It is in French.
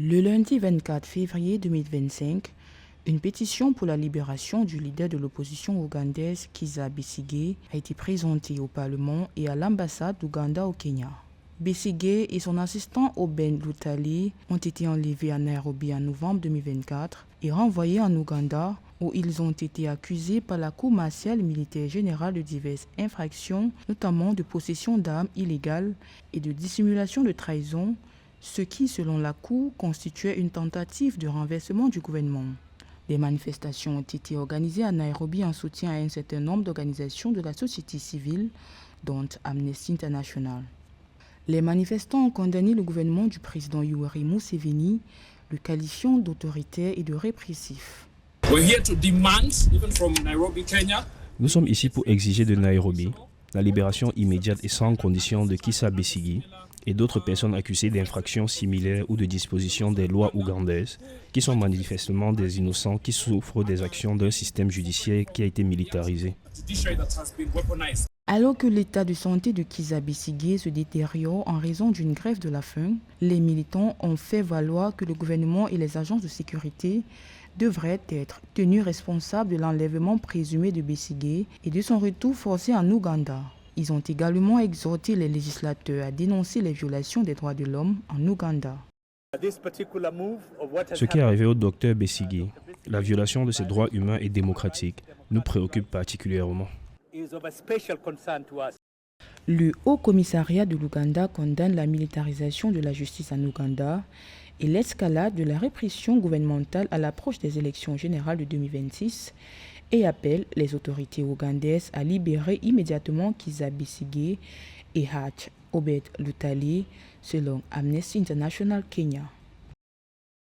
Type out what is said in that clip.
Le lundi 24 février 2025, une pétition pour la libération du leader de l'opposition ougandaise Kizza Besigye a été présentée au Parlement et à l'ambassade d'Ouganda au Kenya. Besigye et son assistant Oben Lutali ont été enlevés à Nairobi en novembre 2024 et renvoyés en Ouganda où ils ont été accusés par la Cour martiale militaire générale de diverses infractions, notamment de possession d'armes illégales et de dissimulation de trahison, ce qui, selon la Cour, constituait une tentative de renversement du gouvernement. Des manifestations ont été organisées à Nairobi en soutien à un certain nombre d'organisations de la société civile, dont Amnesty International. Les manifestants ont condamné le gouvernement du président Yoweri Museveni, le qualifiant d'autoritaire et de répressif. Nous sommes ici pour exiger de Nairobi la libération immédiate et sans condition de Kizza Besigye et d'autres personnes accusées d'infractions similaires ou de dispositions des lois ougandaises qui sont manifestement des innocents qui souffrent des actions d'un système judiciaire qui a été militarisé. Alors que l'état de santé de Kizza Besigye se détériore en raison d'une grève de la faim, les militants ont fait valoir que le gouvernement et les agences de sécurité devraient être tenus responsables de l'enlèvement présumé de Besigye et de son retour forcé en Ouganda. Ils ont également exhorté les législateurs à dénoncer les violations des droits de l'homme en Ouganda. Ce qui est arrivé au docteur Besigye, la violation de ses droits humains et démocratiques, nous préoccupe particulièrement. Le Haut Commissariat de l'Ouganda condamne la militarisation de la justice en Ouganda et l'escalade de la répression gouvernementale à l'approche des élections générales de 2026 et appelle les autorités ougandaises à libérer immédiatement Kizza Besigye et Haj Obed Lutali, selon Amnesty International Kenya.